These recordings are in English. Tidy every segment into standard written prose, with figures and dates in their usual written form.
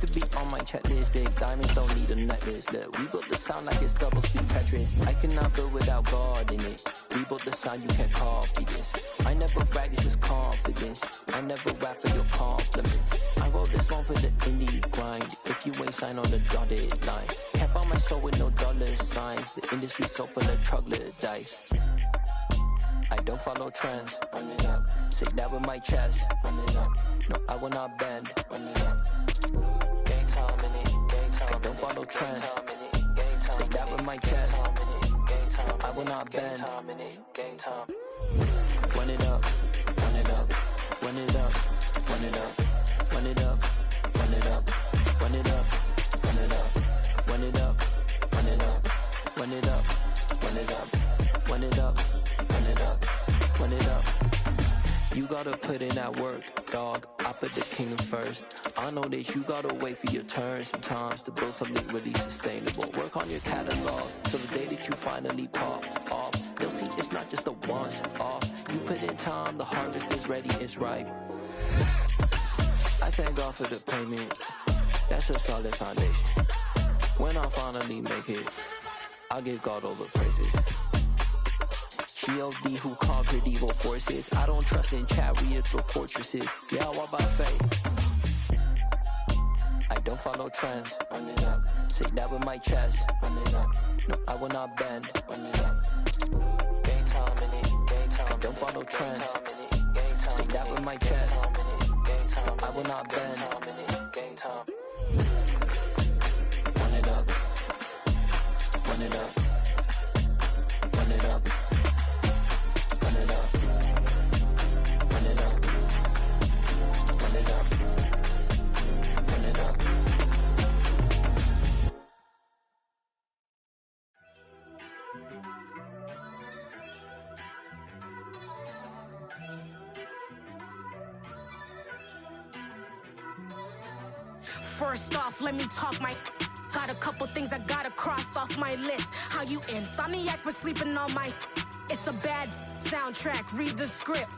To be on my checklist, big diamonds don't need a necklace. Look, we built the sound like it's double speed Tetris. I cannot build without God in it. We built the sound, you can't copy this. I never brag, it's just confidence. I never rap for your compliments. I wrote this one for the indie grind. If you ain't signed on the dotted line, can't buy my soul with no dollar signs. The industry so full of troglodytes. I don't follow trends. Run it up. Say that with my chest. Run it up. No, I will not bend. Run it up. Gang time in it. Gang time. I don't follow trends. Say that with my chest. No, I will not bend. Gang time. Run it up. Run it up. Run it up. Run it up. Run it up. Run it up. Run it up. Run it up. Run it up. Run it up. Run it up. Run it up. Run it up. Run it up, run it up. You gotta put in that work, dog. I put the king first. I know that you gotta wait for your turn sometimes to build something really sustainable. Work on your catalog, so the day that you finally pop off, they'll see it's not just a once off. You put in time, the harvest is ready, it's ripe. I thank God for the payment. That's a solid foundation. When I finally make it, I'll give God all the praises. G.O.D. who conquered evil forces. I don't trust in chariots or fortresses. Yeah, I walk by faith. I don't follow trends. Run it up. Say that with my chest. Run it up. No, I will not bend. Run it up. Gang time in it. Gang time. I don't follow trends. Say that with my chest. No, I will not bend. Gang time. Run it up. Run it up. Run it up. First off, let me talk my. Got a couple things I gotta cross off my list. How you insomniac for sleeping on my. It's a bad soundtrack, read the script.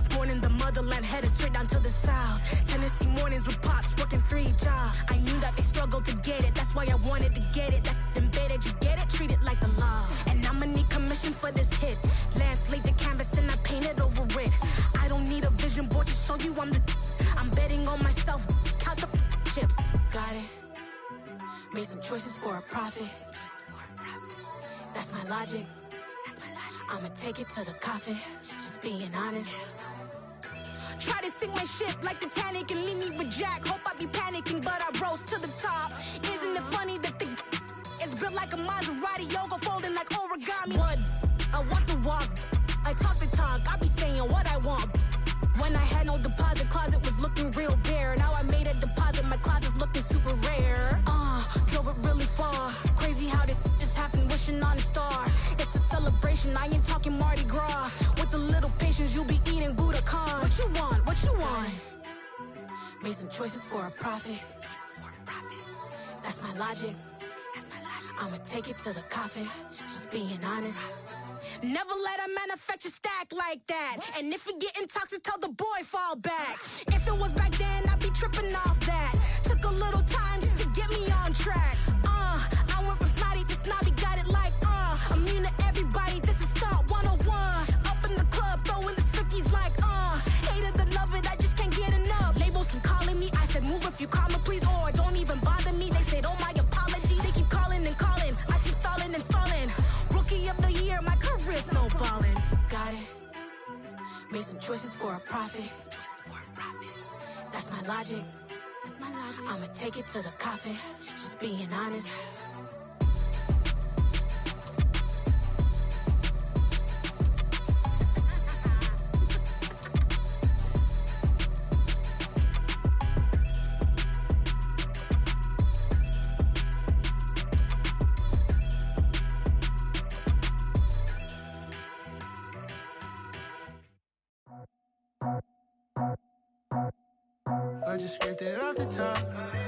Born in the motherland, headed straight down to the south. Tennessee mornings with pops, working 3 jobs. I knew that they struggled to get it, that's why I wanted to get it. That embedded, you get it, treat it like the law. And I'ma need commission for this hit. Lance laid the canvas and I painted over it. I don't need a vision board to show you I'm betting on myself, count the chips. Got it. Made some choices for a profit. That's my logic. I'ma take it to the coffin, just being honest. Try to sink my ship like Titanic and leave me with Jack. Hope I be panicking, but I rose to the top. Isn't it funny that the is built like a Maserati, yoga folding like origami? What? I walk the walk, I talk the talk, I be saying what I want. When I had no deposit, closet was looking real bare. Now I made a deposit, my closet's looking super rare. Drove it really far. Crazy how did just happen, wishing on a star. It's a celebration, I ain't talking Mardi Gras. With a little patience, you'll be eating Budokan. What you want? What you want? Made some choices for a profit. That's my logic. I'ma take it to the coffin, just being honest. Never let a manufacture stack like that. And if it getting toxic, tell the boy fall back. If it was back then, I'd be tripping off that. Took a little time just to get me on track. I went from snotty to snobby, got it like immune to everybody, this is stunt 101. Up in the club, throwing the cookies like hate it or love it, I just can't get enough. Labels keep calling me, I said move if you call me please, or don't even bother me. They said oh my apologies, they keep calling and calling. I keep stalling and stalling. Rookie of the year, my career snowballing. Got it. Made some choices for a profit. That's my logic. I'ma take it to the coffin, just being honest. I just scraped it off the top,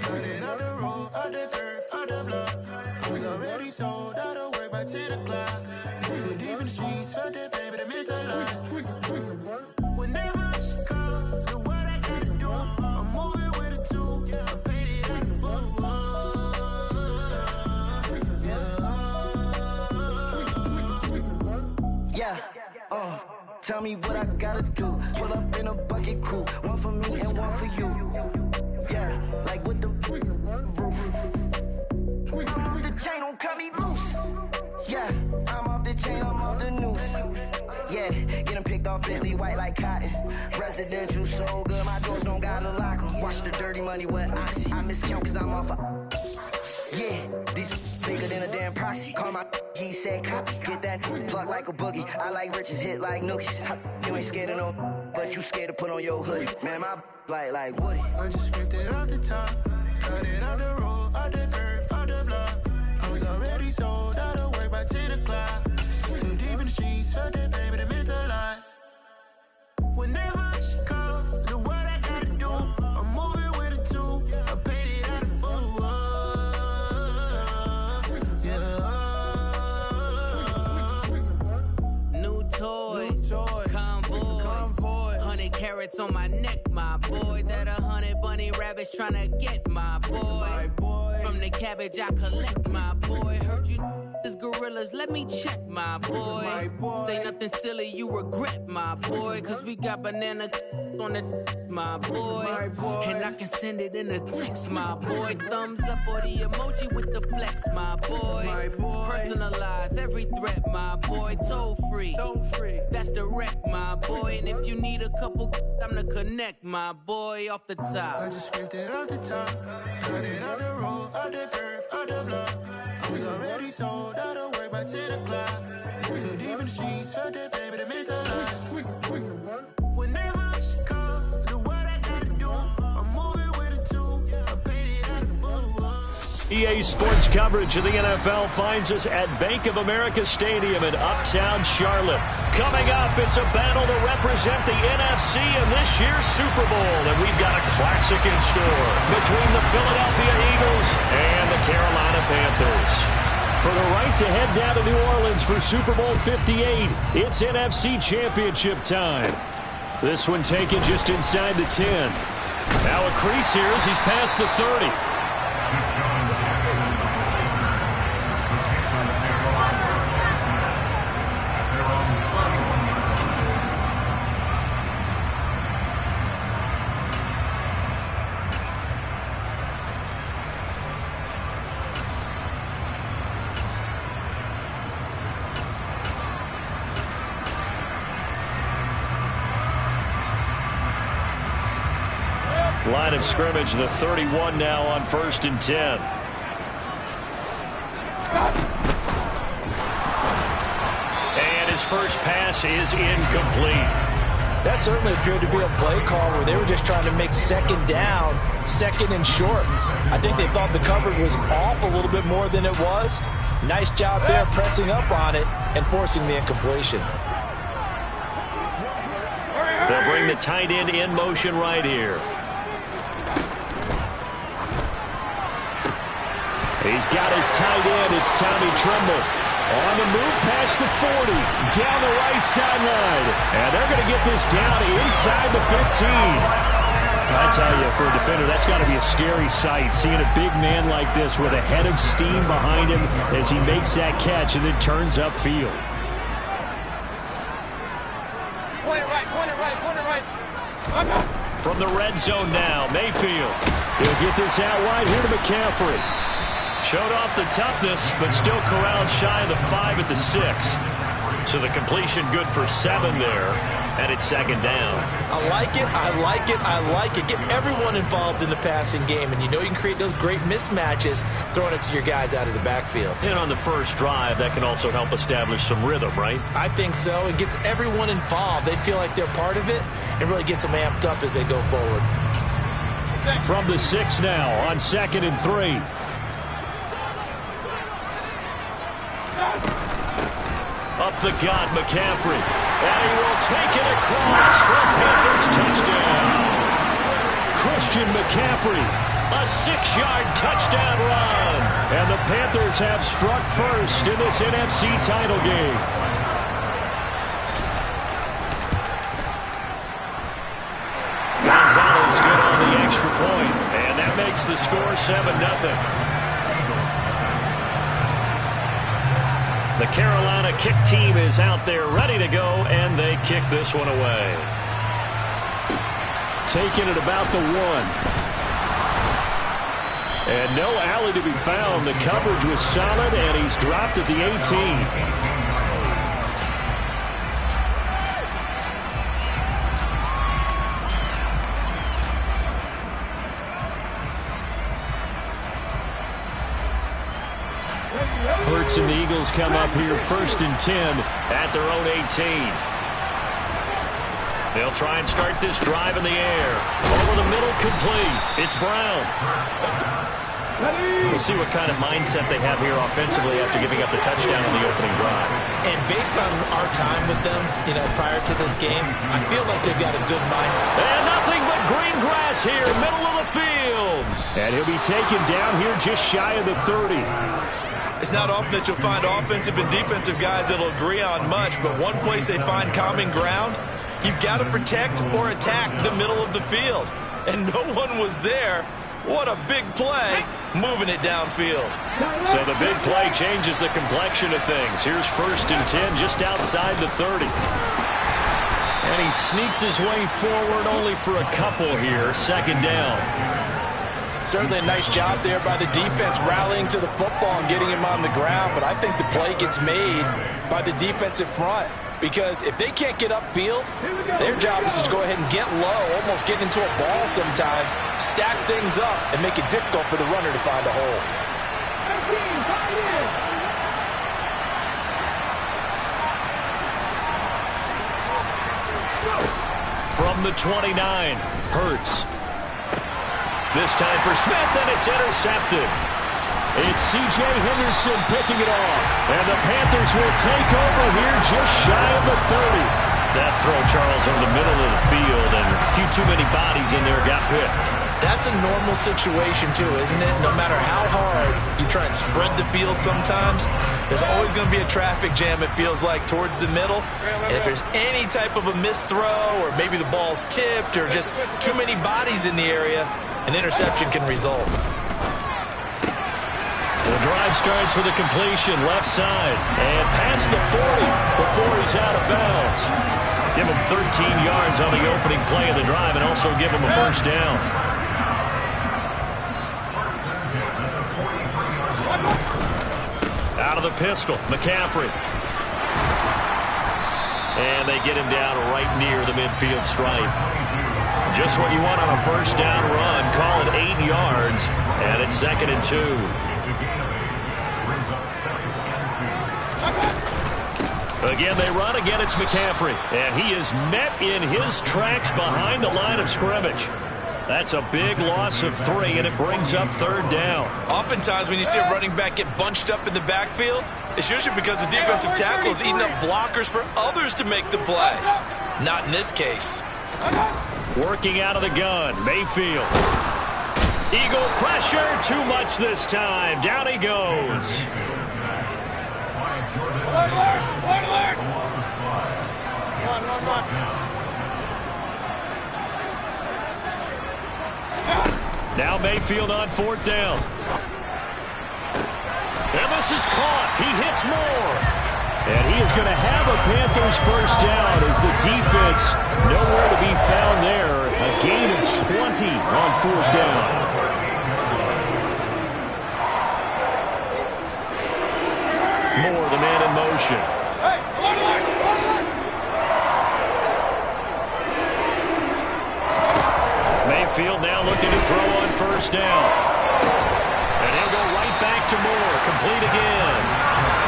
cut it off the road, off the curve, off the block. Was already sold, out of work by 10 o'clock. Too deep in the streets, felt that baby, that meant a lot. Whenever she calls, look what I gotta do. I'm moving with a two, I paid it Tell me what I gotta do. Pull up in a bucket crew. One for me and one for you. Yeah, like with the roof. I'm off the chain, don't cut me loose. Yeah, I'm off the chain, I'm off the noose. Yeah, get them picked off Bentley, white like cotton. Residential so good, my doors don't gotta lock them. Watch the dirty money with Oxy. I miscount cause I'm off a... Yeah, these bigger than a damn proxy. Call my he said copy. Get that plug like a boogie. I like riches, hit like nookies. You ain't scared of no, but you scared to put on your hoodie. Man, my like Woody. I just scraped it off the top. Cut it on the road, on the curve, on the block. I was already sold out of work by 10 o'clock. Too deep in the streets, felt that baby, that meant a lot. Whenever she calls, the what I gotta do, I'm moving with a two. I paid it out of full. New toys, convoys, 100 carats on my neck, my boy. That 100 bunny rabbits tryna get my boy. From the cabbage I collect, my boy. Heard you is gorillas, let me check, my boy. Say nothing silly, you regret, my boy. Cause we got banana on the my boy. And I can send it in a text, my boy. Thumbs up or the emoji with the flex, my boy. Personalize every threat, my boy. Toll free, that's direct, my boy. And if you need a couple, I'm to connect, my boy. Off the top, I just scraped it off the top. Cut it on the road, on the curve, on the block. I was already sold out of work by 10 o'clock. Too deep in the streets, felt that baby, that meant a lot. Whenever she calls, the what I gotta do, I'm moving with a two. I paid it out of full. EA Sports coverage of the NFL finds us at Bank of America Stadium in Uptown Charlotte. Coming up, it's a battle to represent the NFC in this year's Super Bowl, and we've got a classic in store between the Philadelphia Eagles and the Carolina Panthers. For the right to head down to New Orleans for Super Bowl 58, it's NFC Championship time. This one taken just inside the 10. Now a crease here as he's past the 30. Line of scrimmage, the 31 now on 1st and 10. And his first pass is incomplete. That certainly appeared to be a play call where they were just trying to make second down, second and short. I think they thought the coverage was off a little bit more than it was. Nice job there pressing up on it and forcing the incompletion. They'll bring the tight end in motion right here. He's got his tight end. It's Tommy Tremble. On the move past the 40. Down the right sideline. And they're going to get this down inside the 15. I tell you, for a defender, that's got to be a scary sight, seeing a big man like this with a head of steam behind him as he makes that catch and then turns upfield. Point it right. From the red zone now, Mayfield. He'll get this out wide here to McCaffrey. Showed off the toughness, but still corralled shy of the 5 at the 6. So the completion good for 7 there, and it's second down. I like it. Get everyone involved in the passing game, and you know you can create those great mismatches throwing it to your guys out of the backfield. And on the first drive, that can also help establish some rhythm, right? I think so. It gets everyone involved. They feel like they're part of it, and really gets them amped up as they go forward. From the 6 now on 2nd and 3. Up the gut, McCaffrey. And he will take it across for Panthers touchdown. Christian McCaffrey, a 6-yard touchdown run. And the Panthers have struck first in this NFC title game. Gonzalez good on the extra point. And that makes the score 7-0. The Carolina kick team is out there ready to go, and they kick this one away. Taking it about the 1. And no alley to be found. The coverage was solid, and he's dropped at the 18. Hurts and the Eagles come up here 1st and 10 at their own 18. They'll try and start this drive in the air. Over the middle, complete. It's Brown. We'll see what kind of mindset they have here offensively after giving up the touchdown on the opening drive. And based on our time with them, prior to this game, I feel like they've got a good mindset. And nothing but green grass here, middle of the field. And he'll be taken down here just shy of the 30. It's not often that you'll find offensive and defensive guys that'll agree on much, but one place they find common ground, you've got to protect or attack the middle of the field. And no one was there. What a big play, moving it downfield. So the big play changes the complexion of things. Here's 1st and 10 just outside the 30. And he sneaks his way forward only for a couple here, 2nd down. Certainly a nice job there by the defense rallying to the football and getting him on the ground, but I think the play gets made by the defensive front because if they can't get upfield, their job is to go ahead and get low, almost get into a ball sometimes, stack things up, and make it difficult for the runner to find a hole. From the 29, Hurts. This time for Smith, and it's intercepted. It's C.J. Henderson picking it off. And the Panthers will take over here just shy of the 30. That throw, Charles, over the middle of the field, and a few too many bodies in there got picked. That's a normal situation, too, isn't it? No matter how hard you try and spread the field sometimes, there's always going to be a traffic jam, it feels like, towards the middle. And if there's any type of a missed throw, or maybe the ball's tipped, or just too many bodies in the area, an interception can result. The drive starts with a completion left side and past the 40 before he's out of bounds. Give him 13 yards on the opening play of the drive and also give him a 1st down. Out of the pistol, McCaffrey. And they get him down right near the midfield stripe. Just what you want on a 1st down run. Call it 8 yards, and it's 2nd and 2. Again, they run. Again, it's McCaffrey. And he is met in his tracks behind the line of scrimmage. That's a big loss of 3, and it brings up 3rd down. Oftentimes, when you see a running back get bunched up in the backfield, it's usually because the defensive tackle is eating up blockers for others to make the play. Not in this case. Working out of the gun, Mayfield. Eagle pressure, too much this time. Down he goes. Now Mayfield on 4th down. And this is caught. He hits more. And he is going to have a Panthers 1st down as the defense nowhere to be found there. A gain of 20 on 4th down. Moore, the man in motion. Mayfield now looking to throw on 1st down. And he'll go right back to Moore. Complete again.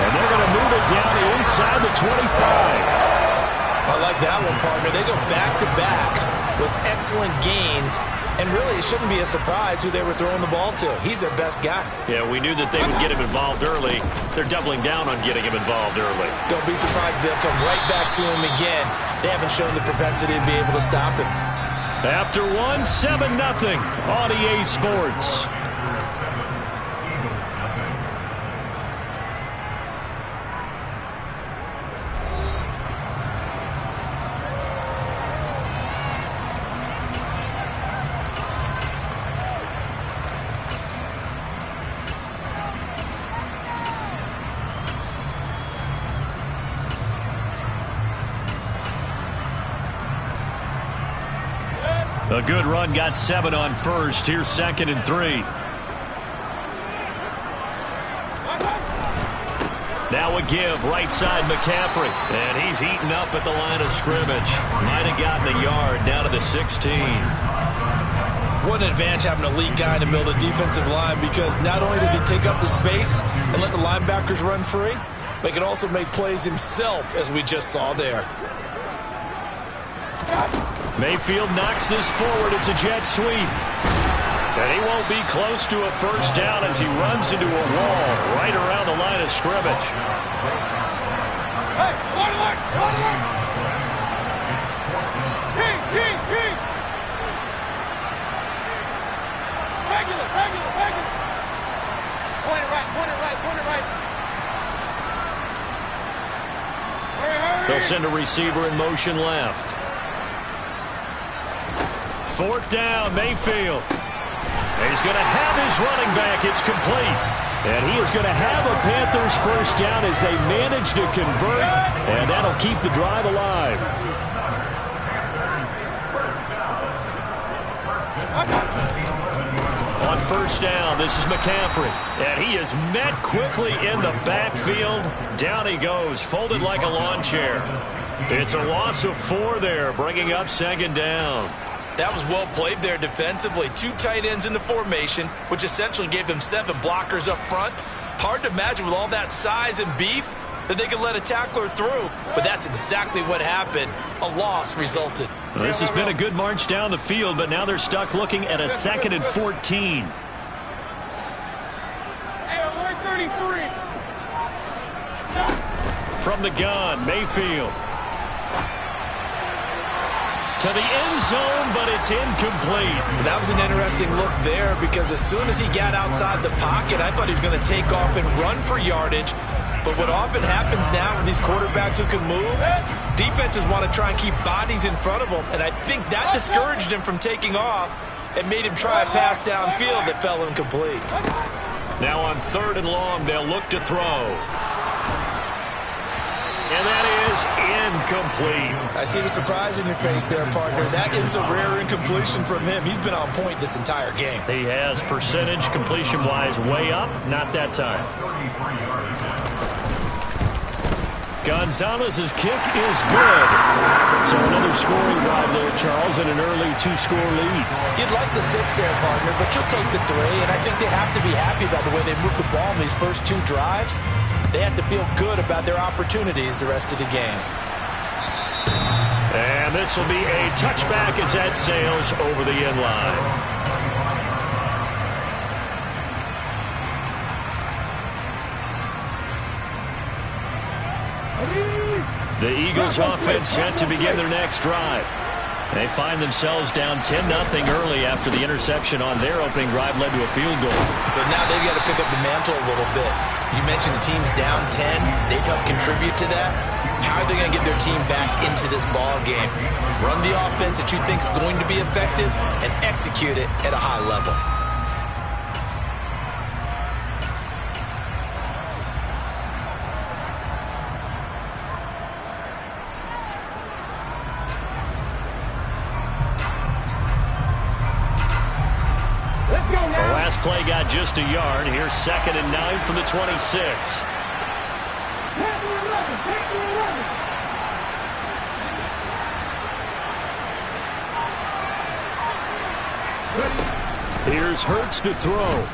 And they're going to move it down to inside the 25. I like that one, partner. They go back-to-back with excellent gains. And really, it shouldn't be a surprise who they were throwing the ball to. He's their best guy. Yeah, we knew that they would get him involved early. They're doubling down on getting him involved early. Don't be surprised if they'll come right back to him again. They haven't shown the propensity to be able to stop him. After 1, 7-0 on EA Sports. A good run, got 7 on first. Here's 2nd and 3. Now a give, right side McCaffrey. And he's heating up at the line of scrimmage. Might have gotten a yard down to the 16. What an advantage having a elite guy in the middle of the defensive line, because not only does he take up the space and let the linebackers run free, but he can also make plays himself, as we just saw there. Mayfield knocks this forward. It's a jet sweep. And he won't be close to a first down as he runs into a wall right around the line of scrimmage. Hey, one alert! King! Regular. Point it right. Hurry. They'll send a receiver in motion left. 4th down, Mayfield. He's going to have his running back. It's complete. And he is going to have a Panthers first down as they manage to convert. And that'll keep the drive alive. On first down, this is McCaffrey. And he is met quickly in the backfield. Down he goes, folded like a lawn chair. It's a loss of 4 there, bringing up 2nd down. That was well played there defensively. 2 tight ends in the formation, which essentially gave them 7 blockers up front. Hard to imagine with all that size and beef that they could let a tackler through, but that's exactly what happened. A loss resulted. Well, this has been a good march down the field, but now they're stuck looking at a 2nd and 14. From the gun, Mayfield. To the end zone, but it's incomplete. That was an interesting look there, because as soon as he got outside the pocket, I thought he was going to take off and run for yardage. But what often happens now with these quarterbacks who can move, defenses want to try and keep bodies in front of them, and I think that discouraged him from taking off and made him try a pass downfield that fell incomplete. Now on 3rd and long, they'll look to throw. And that is incomplete. I see the surprise in your face there, partner. That is a rare incompletion from him. He's been on point this entire game. He has percentage completion-wise way up. Not that time. Gonzalez's kick is good. So another scoring drive there, Charles, and an early 2-score lead. You'd like the 6 there, partner, but you'll take the 3, and I think they have to be happy about the way they moved the ball in these first 2 drives. They have to feel good about their opportunities the rest of the game. And this will be a touchback as that sails over the end line. The Eagles offense set to begin their next drive. They find themselves down 10-0 early after the interception on their opening drive led to a field goal. So now they've got to pick up the mantle a little bit. You mentioned the team's down 10. They've helped contribute to that. How are they going to get their team back into this ball game? Run the offense that you think is going to be effective and execute it at a high level. Play got just a yard. Here's 2nd and 9 from the 26. Here's Hurts to throw.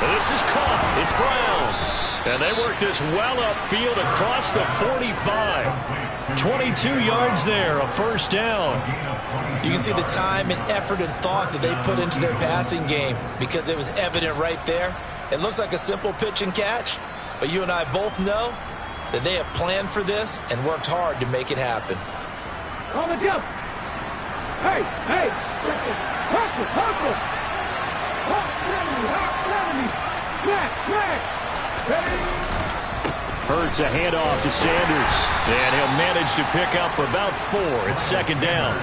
This is caught. It's Brown. And they work this well upfield across the 45. 22 yards there, a first down. You can see the time and effort and thought that they put into their passing game, because it was evident right there. It looks like a simple pitch and catch, but you and I both know that they have planned for this and worked hard to make it happen. On the jump. Hey, hustle. Hurts a handoff to Sanders, and he'll manage to pick up about 4. It's 2nd down.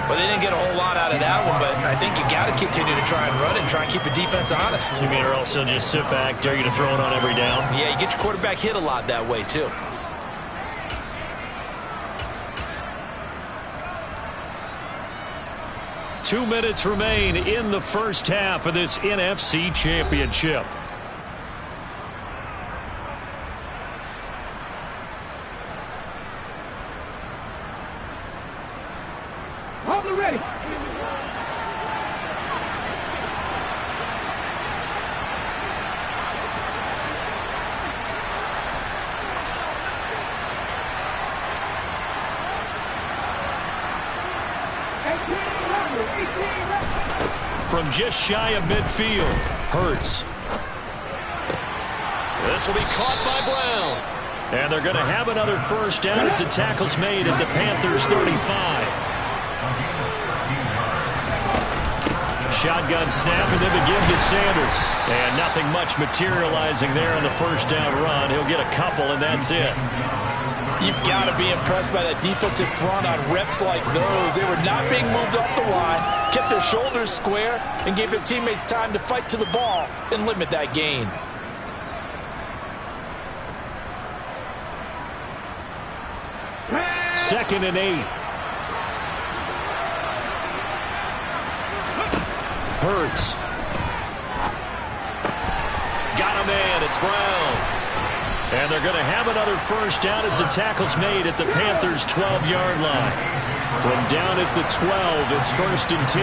Well, they didn't get a whole lot out of that one, but I think you got to continue to try and run it and try and keep the defense honest. You mean, or else they'll just sit back, dare you to throw it on every down? Yeah, you get your quarterback hit a lot that way, too. 2 minutes remain in the first half of this NFC Championship. Probably ready. From just shy of midfield, Hurts. This will be caught by Brown. And they're going to have another first down as the tackle's made at the Panthers' 35. Shotgun snap and then begin to Sanders. And nothing much materializing there on the first down run. He'll get a couple, and that's it. You've got to be impressed by that defensive front on reps like those. They were not being moved off the line, kept their shoulders square, and gave their teammates time to fight to the ball and limit that gain. Second and 8. Hurts. Got a man. It's Brown. And they're going to have another first down as the tackle's made at the Panthers' 12-yard line. From down at the 12, it's 1st and 10.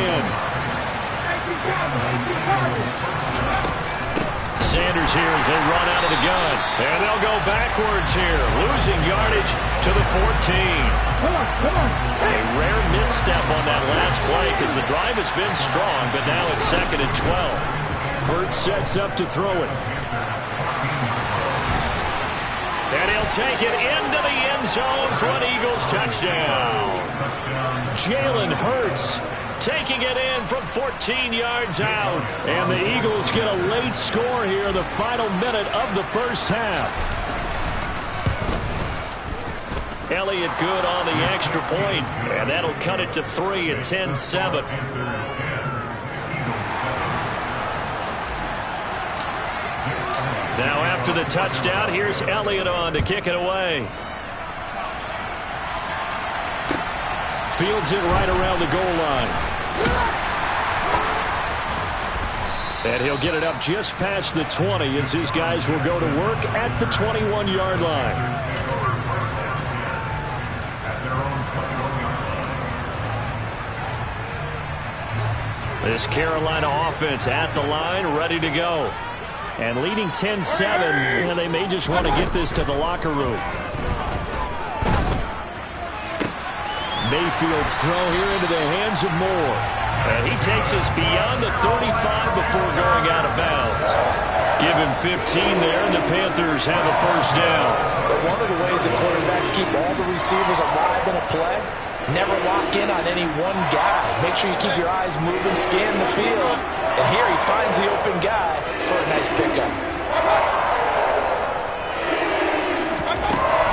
Sanders here as they run out of the gun. And they'll go backwards here, losing yardage to the 14. A rare misstep on that last play because the drive has been strong, but now it's 2nd and 12. Hurts sets up to throw it. And he'll take it into the end zone for an Eagles touchdown. Jalen Hurts taking it in from 14 yards out. And the Eagles get a late score here in the final minute of the first half. Elliott good on the extra point, and that'll cut it to 3 at 10-7. Now after the touchdown, here's Elliott on to kick it away. Fields it right around the goal line. And he'll get it up just past the 20 as his guys will go to work at the 21-yard line. This Carolina offense at the line, ready to go. And leading 10-7, and they may just want to get this to the locker room. Mayfield's throw here into the hands of Moore. And he takes us beyond the 35 before going out of bounds. Give him 15 there, and the Panthers have a first down. But one of the ways that quarterbacks keep all the receivers alive in a play, never lock in on any one guy. Make sure you keep your eyes moving, scan the field. And here he finds the open guy for a nice pickup.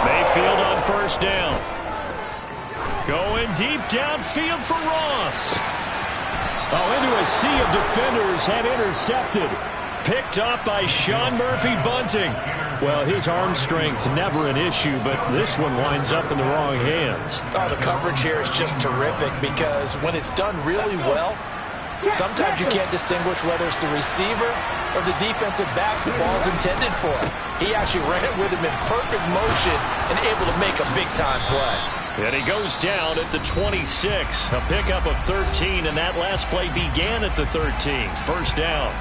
Mayfield on first down. Going deep downfield for Ross. Oh, into a sea of defenders and intercepted. Picked up by Sean Murphy-Bunting. Well, his arm strength never an issue, but this one winds up in the wrong hands. Oh, the coverage here is just terrific because when it's done really well, sometimes you can't distinguish whether it's the receiver or the defensive back the ball's intended for. He actually ran with him in perfect motion and able to make a big-time play. And he goes down at the 26. A pickup of 13, and that last play began at the 13. First down.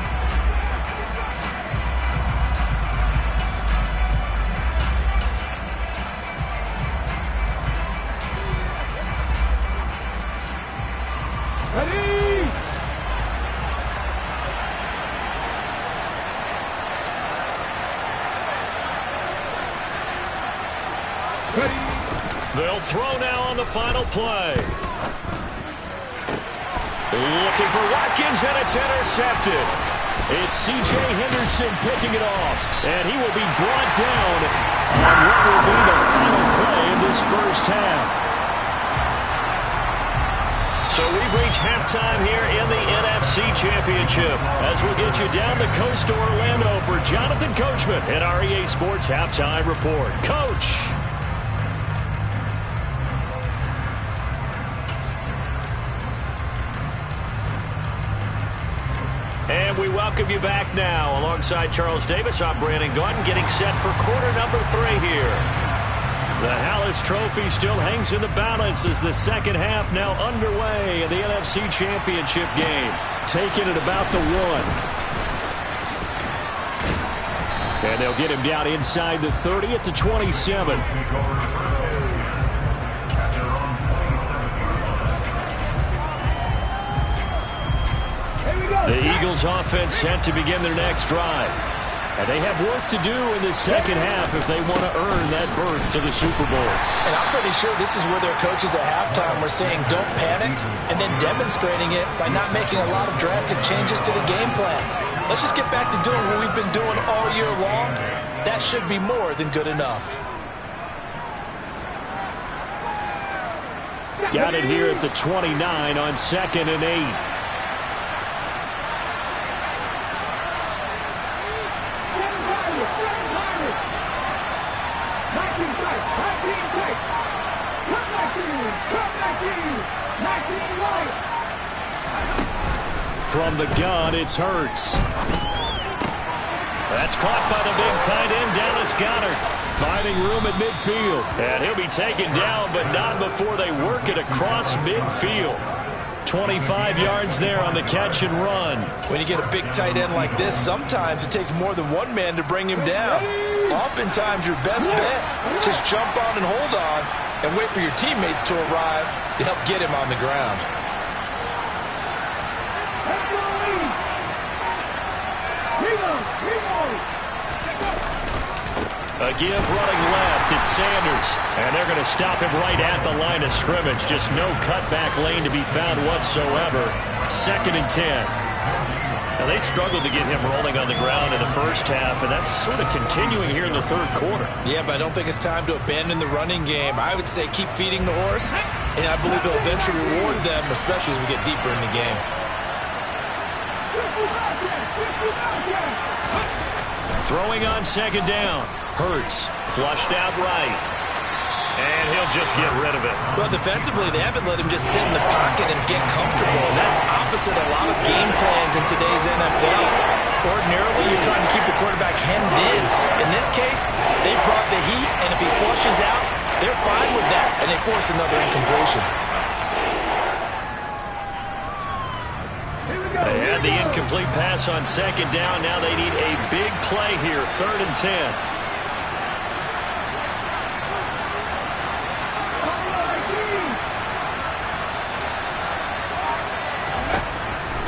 They'll throw now on the final play. Looking for Watkins, and it's intercepted. It's C.J. Henderson picking it off, and he will be brought down on what will be the final play in this first half. So we've reached halftime here in the NFC Championship as we'll get you down the coast to Orlando for Jonathan Coachman in our EA Sports Halftime Report. Coach. And we welcome you back now. Alongside Charles Davis, I'm Brandon Gaudin, getting set for quarter number 3 here. The Hallis Trophy still hangs in the balance as the second half now underway in the NFC Championship game. Taking it about the 1. And they'll get him down inside the 30 at the 27. The Eagles offense set to begin their next drive. And they have work to do in the second half if they want to earn that berth to the Super Bowl. And I'm pretty sure this is where their coaches at halftime were saying don't panic and then demonstrating it by not making a lot of drastic changes to the game plan. Let's just get back to doing what we've been doing all year long. That should be more than good enough. Got it here at the 29 on 2nd and 8. From the gun, it's Hurts. That's caught by the big tight end, Dallas Goedert. Finding room at midfield. And he'll be taken down, but not before they work it across midfield. 25 yards there on the catch and run. When you get a big tight end like this, sometimes it takes more than one man to bring him down. Oftentimes, your best bet, just jump on and hold on and wait for your teammates to arrive to help get him on the ground. A give running left, it's Sanders. And they're going to stop him right at the line of scrimmage. Just no cutback lane to be found whatsoever. 2nd and 10. Now, they struggled to get him rolling on the ground in the first half, and that's sort of continuing here in the third quarter. Yeah, but I don't think it's time to abandon the running game. I would say keep feeding the horse, and I believe he'll eventually reward them, especially as we get deeper in the game. Throwing on 2nd down. Hurts flushed out right. And he'll just get rid of it. Well, defensively, they haven't let him just sit in the pocket and get comfortable. And that's opposite a lot of game plans in today's NFL. Ordinarily, you're trying to keep the quarterback hemmed in. In this case, they brought the heat, and if he flushes out, they're fine with that, and they force another incompletion. They had the incomplete pass on 2nd down. Now they need a big play here, 3rd and 10.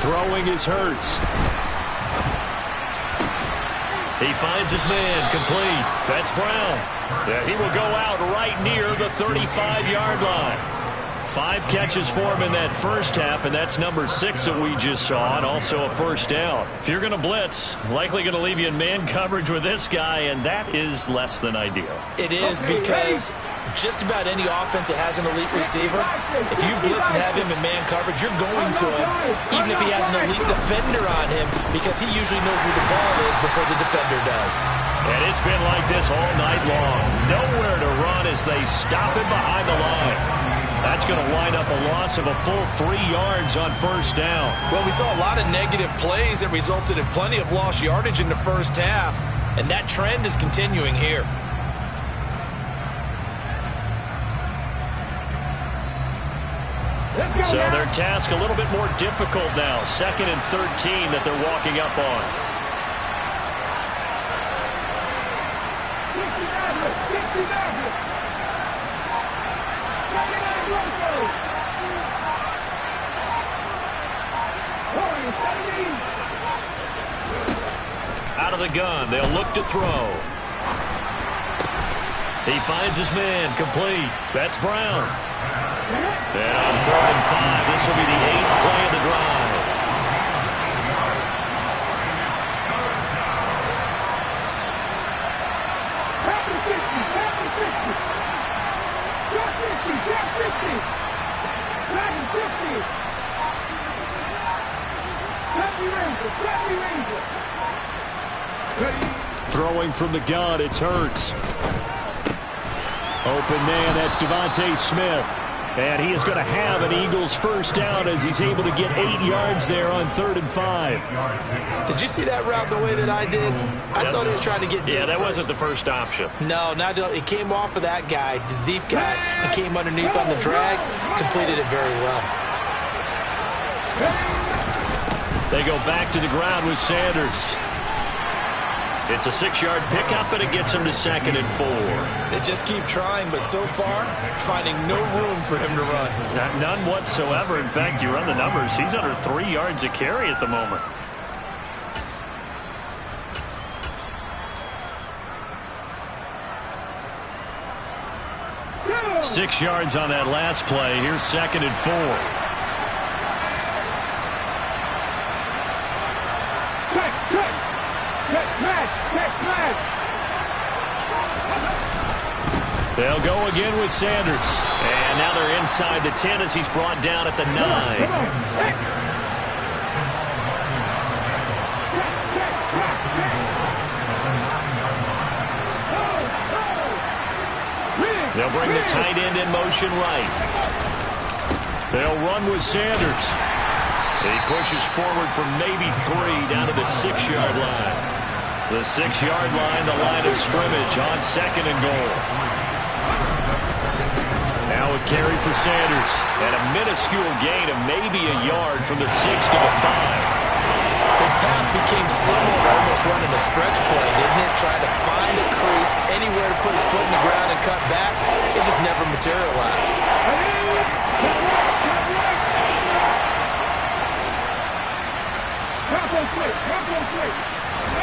Throwing is Hurts. He finds his man, complete. That's Brown. Yeah, he will go out right near the 35-yard line. 5 catches for him in that first half, and that's number 6 that we just saw, and also a first down. If you're going to blitz, likely going to leave you in man coverage with this guy, and that is less than ideal. It is, because just about any offense that has an elite receiver, if you blitz and have him in man coverage, you're going to him, even if he has an elite defender on him, because he usually knows where the ball is before the defender does. And it's been like this all night long. Nowhere to run as they stop him behind the line. That's going to wind up a loss of a full 3 yards on first down. Well, we saw a lot of negative plays that resulted in plenty of lost yardage in the first half, and that trend is continuing here. So their task a little bit more difficult now. 2nd and 13 that they're walking up on. Out of the gun, they'll look to throw. He finds his man, complete. That's Brown. And on 3rd and 5, this will be the 8th play of the drive. Throwing from the gun, it's Hurts. Open man, that's Devontae Smith. And he is going to have an Eagles first down as he's able to get 8 yards there on 3rd and 5. Did you see that route the way that I did? I thought he was trying to get deep. Yeah, that first. wasn't the first option. No, not it came off of that guy, the deep guy, and came underneath on the drag, completed it very well. They go back to the ground with Sanders. It's a 6-yard pickup, and it gets him to 2nd and 4. They just keep trying, but so far, finding no room for him to run. None whatsoever. In fact, you run the numbers. He's under 3 yards a carry at the moment. Go! 6 yards on that last play. Here's 2nd and 4. They'll go again with Sanders. And now they're inside the 10 as he's brought down at the 9. They'll bring the tight end in motion right. They'll run with Sanders. He pushes forward for maybe 3 down to the 6-yard line. The 6-yard line, the line of scrimmage on 2nd and goal. Now a carry for Sanders. And a minuscule gain of maybe a yard from the 6 to the 5. His path became similar to almost running a stretch play, didn't it? Trying to find a crease, anywhere to put his foot in the ground and cut back. It just never materialized.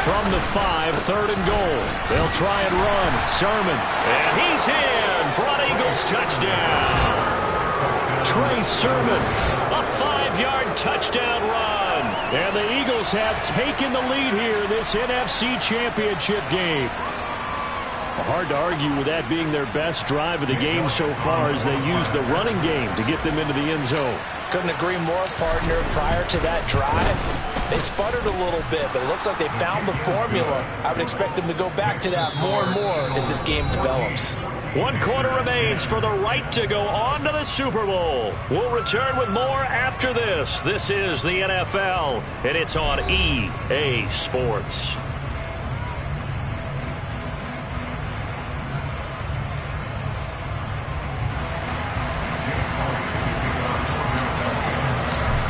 From the 5, 3rd and goal. They'll try and run. Sermon. And he's in for an Eagles touchdown. Trey Sermon. A 5-yard touchdown run. And the Eagles have taken the lead here in this NFC Championship game. Hard to argue with that being their best drive of the game so far as they use the running game to get them into the end zone. Couldn't agree more, partner. Prior to that drive, they sputtered a little bit, but it looks like they found the formula. I would expect them to go back to that more and more as this game develops. 1 quarter remains for the right to go on to the Super Bowl. We'll return with more after this. This is the NFL, and it's on EA Sports.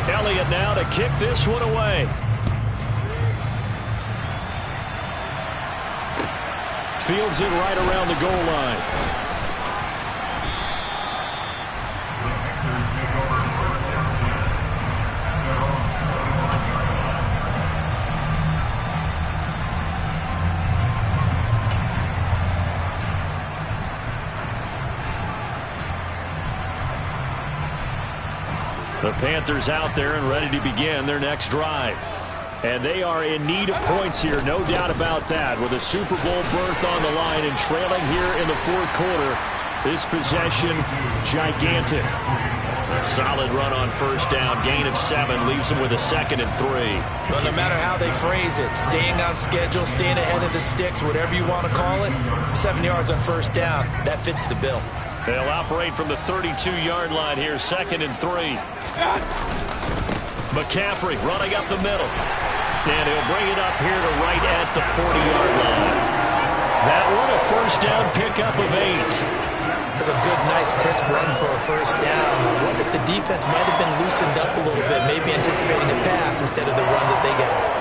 Elliott now to kick this one away. Fields it right around the goal line. The Panthers out there and ready to begin their next drive. And they are in need of points here, no doubt about that. With a Super Bowl berth on the line and trailing here in the 4th quarter, this possession gigantic. A solid run on 1st down, gain of 7, leaves them with a 2nd and 3. Well, no matter how they phrase it, staying on schedule, staying ahead of the sticks, whatever you want to call it, 7 yards on 1st down, that fits the bill. They'll operate from the 32-yard line here, 2nd and 3. McCaffrey running up the middle. And he'll bring it up here to right at the 40-yard line. That one a 1st down pickup of 8. That's a good, nice, crisp run for a 1st down. I wonder if the defense might have been loosened up a little bit, maybe anticipating a pass instead of the run that they got.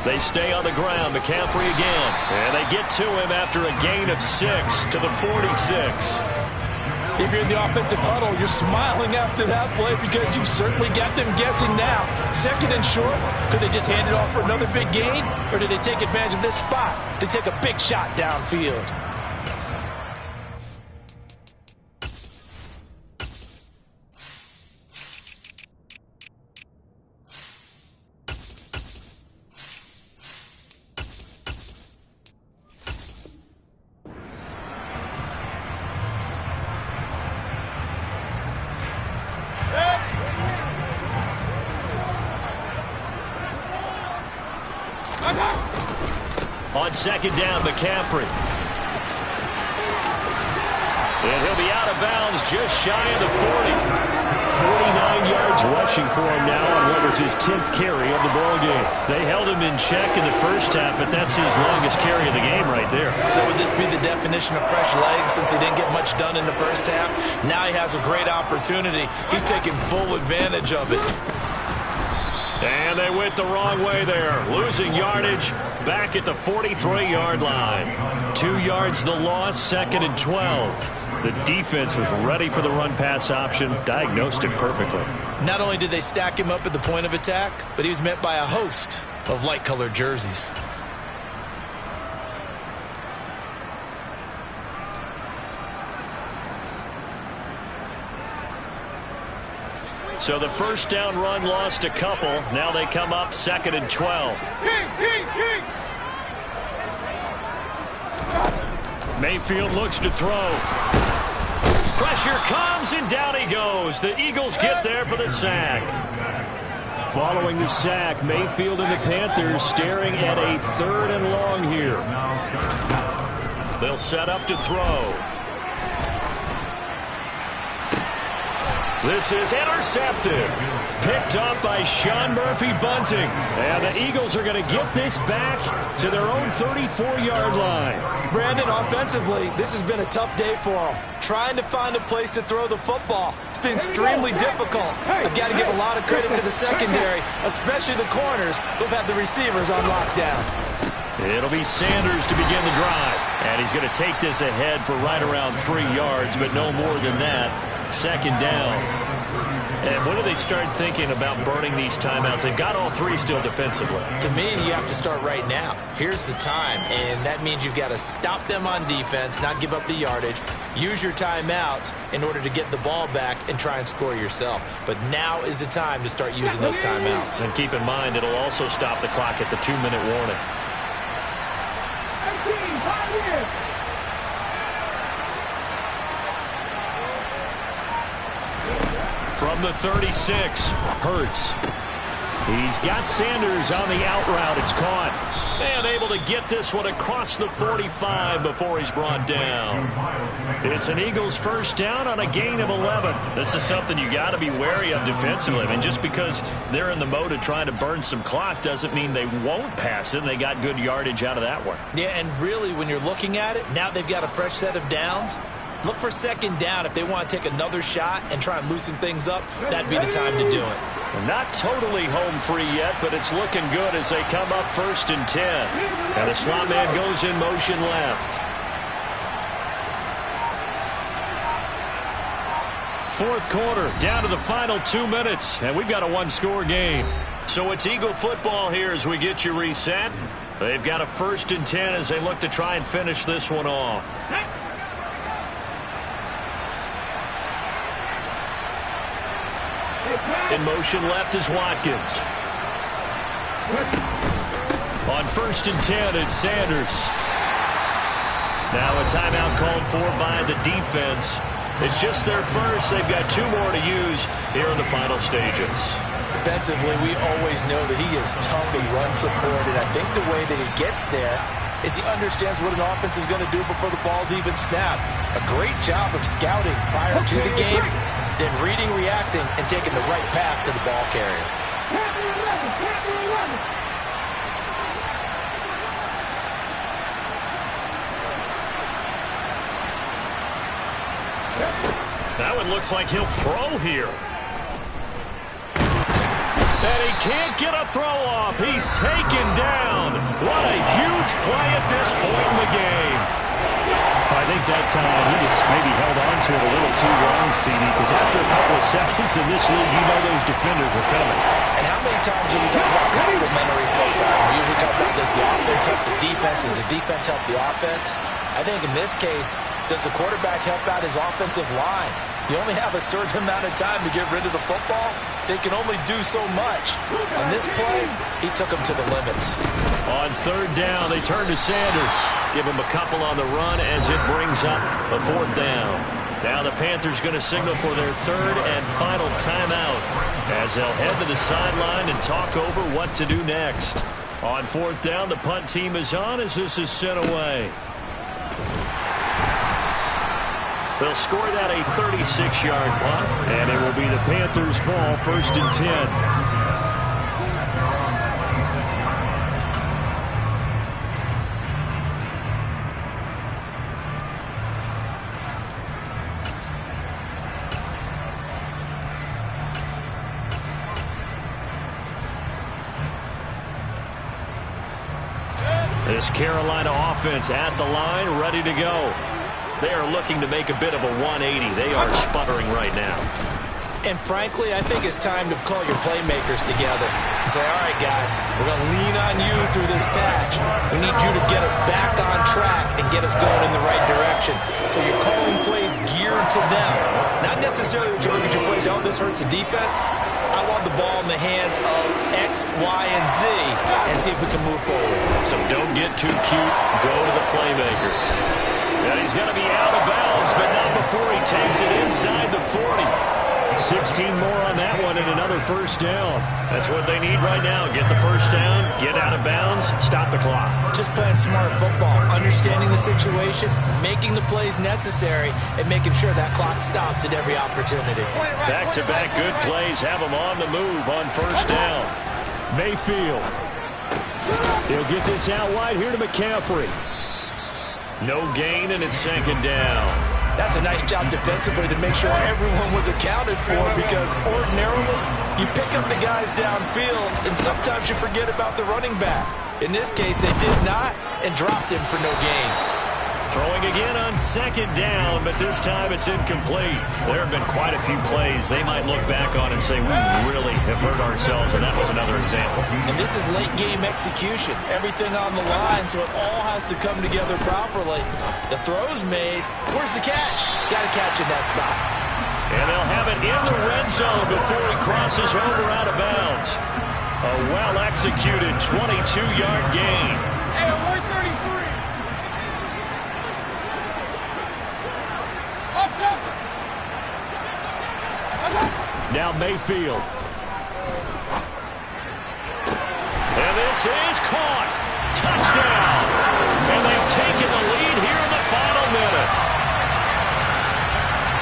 They stay on the ground. McCaffrey again. And they get to him after a gain of 6 to the 46. If you're in the offensive huddle, you're smiling after that play because you've certainly got them guessing now. 2nd and short. Could they just hand it off for another big gain? Or did they take advantage of this spot to take a big shot downfield? On second down, McCaffrey. And he'll be out of bounds just shy of the 40. 49 yards rushing for him now on what was his 10th carry of the ball game. They held him in check in the first half, but that's his longest carry of the game right there. So would this be the definition of fresh legs since he didn't get much done in the first half? Now he has a great opportunity. He's taking full advantage of it. And they went the wrong way there, losing yardage back at the 43-yard line. 2 yards the loss, 2nd and 12. The defense was ready for the run-pass option, diagnosed it perfectly. Not only did they stack him up at the point of attack, but he was met by a host of light-colored jerseys. So the first down run lost a couple. Now they come up 2nd and 12. Mayfield looks to throw. Pressure comes, and down he goes. The Eagles get there for the sack. Following the sack, Mayfield and the Panthers staring at a 3rd and long here. They'll set up to throw. This is intercepted. Picked up by Sean Murphy-Bunting. And the Eagles are going to get this back to their own 34-yard line. Brandon, offensively, this has been a tough day for them. Trying to find a place to throw the football. It's been extremely difficult. I've got to give a lot of credit to the secondary, especially the corners who've had the receivers on lockdown. It'll be Sanders to begin the drive. And he's going to take this ahead for right around 3 yards, but no more than that. 2nd down. And when do they start thinking about burning these timeouts? They've got all 3 still defensively. To me, you have to start right now. Here's the time, and that means you've got to stop them on defense, not give up the yardage, use your timeouts in order to get the ball back and try and score yourself. But now is the time to start using those timeouts. And keep in mind, it'll also stop the clock at the 2-minute warning. From the 36, Hurts. He's got Sanders on the out route. It's caught. And able to get this one across the 45 before he's brought down. It's an Eagles first down on a gain of 11. This is something you got to be wary of defensively. I mean, just because they're in the mode of trying to burn some clock doesn't mean they won't pass it. They got good yardage out of that one. Yeah, and really, when you're looking at it, now they've got a fresh set of downs. Look for 2nd down. If they want to take another shot and try and loosen things up, that'd be the time to do it. Not totally home free yet, but it's looking good as they come up 1st and 10. And the slot man goes in motion left. 4th quarter, down to the final 2 minutes, and we've got a 1-score game. So it's Eagle football here as we get you reset. They've got a 1st and 10 as they look to try and finish this one off. In motion left is Watkins. On 1st and 10, it's Sanders. Now a timeout called for by the defense. It's just their first. They've got 2 more to use here in the final stages. Defensively, we always know that he is tough in run support, and I think the way that he gets there is he understands what an offense is going to do before the ball's even snapped. A great job of scouting prior to the game, then reading, reacting, and taking the right path to the ball carrier. That one looks like he'll throw here. And he can't get a throw off. He's taken down. What a huge play at this point in the game. I think that time he just maybe held on to it a little too long, CD, because after a couple of seconds in this league, you know those defenders are coming. And how many times do we talk about complementary football? We usually talk about does the offense help the defense? Does the defense help the offense? I think in this case, does the quarterback help out his offensive line? You only have a certain amount of time to get rid of the football. They can only do so much. On this play, he took them to the limits. On 3rd down, they turn to Sanders. Give him a couple on the run as it brings up a 4th down. Now the Panthers going to signal for their 3rd and final timeout as they'll head to the sideline and talk over what to do next. On fourth down, the punt team is on as this is sent away. They'll score that a 36-yard punt, and it will be the Panthers' ball, 1st and 10. This Carolina offense at the line, ready to go. They are looking to make a bit of a 180. They are sputtering right now. And frankly, I think it's time to call your playmakers together and say, all right, guys, we're going to lean on you through this patch. We need you to get us back on track and get us going in the right direction. So you're calling plays geared to them. Not necessarily that you look at your plays, oh, this hurts the defense. I want the ball in the hands of X, Y, and Z and see if we can move forward. So don't get too cute. Go to the playmakers. And he's going to be out of bounds, but not before he takes it inside the 40. 16 more on that one and another first down. That's what they need right now. Get the first down, get out of bounds, stop the clock. Just playing smart football, understanding the situation, making the plays necessary, and making sure that clock stops at every opportunity. Back-to-back good plays have them on the move on first down. Mayfield. He'll get this out wide here to McCaffrey. No gain, and it's 2nd down. That's a nice job defensively to make sure everyone was accounted for, because ordinarily you pick up the guys downfield and sometimes you forget about the running back. In this case, they did not and dropped him for no gain. Throwing again on 2nd down, but this time it's incomplete. There have been quite a few plays they might look back on and say, we really have hurt ourselves, and that was another example. And this is late game execution. Everything on the line, so it all has to come together properly. The throw's made. Where's the catch? Got to catch in that spot. And they'll have it in the red zone before he crosses over out of bounds. A well-executed 22-yard gain. Hey, 133. Now Mayfield. And this is caught. Touchdown. And they've taken the lead here in the final minute.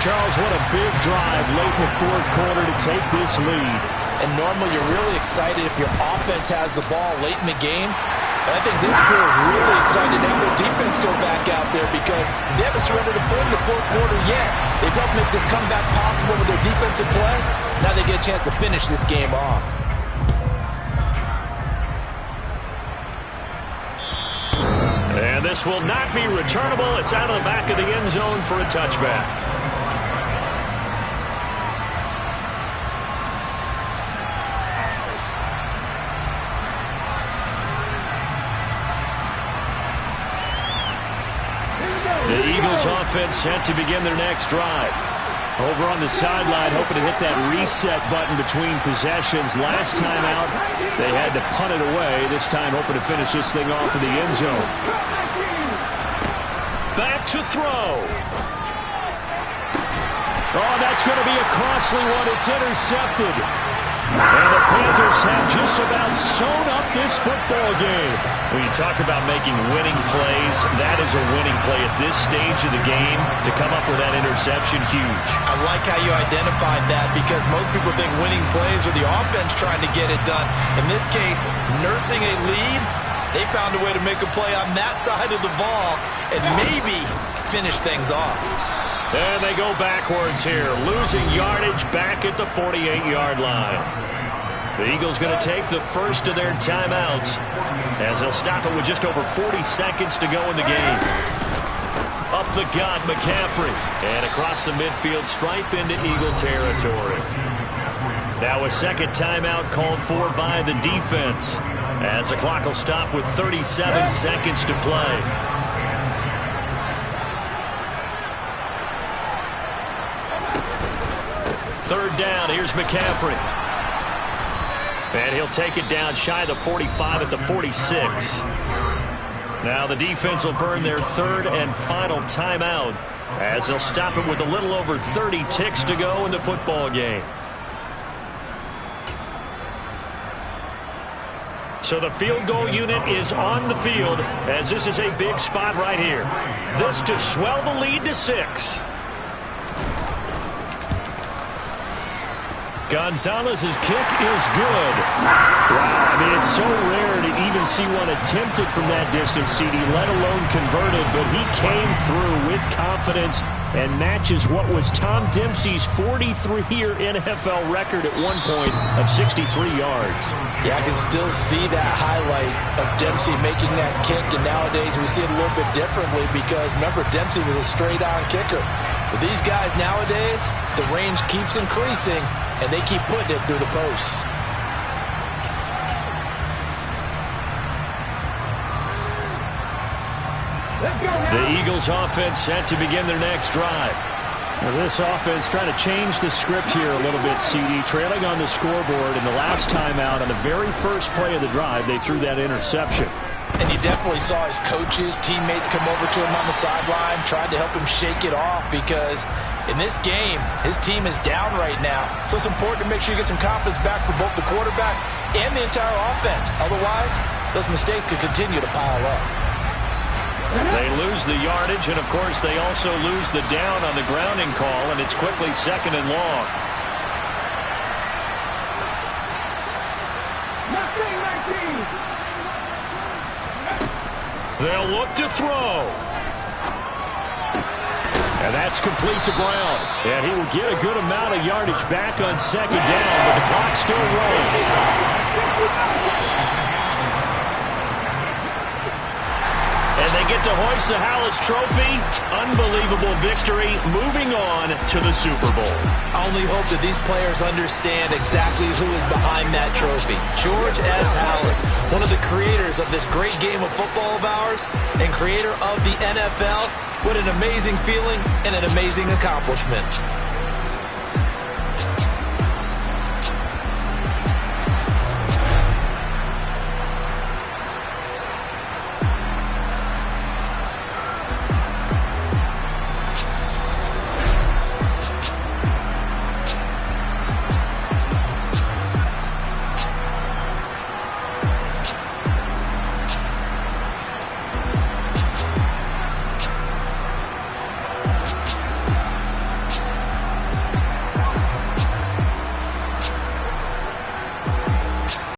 Charles, what a big drive late in the 4th quarter to take this lead. And normally you're really excited if your offense has the ball late in the game. But I think this crew is really excited to have their defense go back out there, because they haven't surrendered a point in the 4th quarter yet. They've helped make this comeback possible with their defensive play. Now they get a chance to finish this game off. And this will not be returnable. It's out of the back of the end zone for a touchback. The Eagles offense set to begin their next drive. Over on the sideline, hoping to hit that reset button between possessions. Last time out, they had to punt it away. This time, hoping to finish this thing off in the end zone. Back to throw. Oh, that's going to be a costly one. It's intercepted. And the Panthers have just about sewn up this football game. When you talk about making winning plays, that is a winning play at this stage of the game. To come up with that interception, huge. I like how you identified that, because most people think winning plays are the offense trying to get it done. In this case, nursing a lead, they found a way to make a play on that side of the ball and maybe finish things off. And they go backwards here, losing yardage back at the 48-yard line. The Eagles going to take the first of their timeouts, as they'll stop it with just over 40 seconds to go in the game. Up the gut, McCaffrey. And across the midfield stripe into Eagle territory. Now a second timeout called for by the defense, as the clock will stop with 37 seconds to play. Third down, here's McCaffrey. And he'll take it down shy of the 45 at the 46. Now the defense will burn their third and final timeout, as they'll stop it with a little over 30 ticks to go in the football game. So the field goal unit is on the field as this is a big spot right here. This to swell the lead to 6. Gonzalez's kick is good. Wow, I mean, it's so rare to even see one attempted from that distance, CD, let alone converted, but he came through with confidence and matches what was Tom Dempsey's 43-year NFL record at one point of 63 yards. Yeah, I can still see that highlight of Dempsey making that kick, and nowadays we see it a little bit differently because, remember, Dempsey was a straight-on kicker. But these guys nowadays, the range keeps increasing, and they keep putting it through the posts. The Eagles offense set to begin their next drive. Now this offense trying to change the script here a little bit, CD. Trailing on the scoreboard, and the last time out on the very first play of the drive, they threw that interception. And you definitely saw his coaches, teammates come over to him on the sideline, tried to help him shake it off because in this game, his team is down right now. So it's important to make sure you get some confidence back for both the quarterback and the entire offense. Otherwise, those mistakes could continue to pile up. They lose the yardage, and of course they also lose the down on the grounding call, and it's quickly 2nd and long. They'll look to throw. And that's complete to Brown. And he will get a good amount of yardage back on 2nd down, but the clock still runs. And they get to hoist the Halas Trophy. Unbelievable victory. Moving on to the Super Bowl. I only hope that these players understand exactly who is behind that trophy. George S. Halas, one of the creators of this great game of football of ours and creator of the NFL. What an amazing feeling and an amazing accomplishment.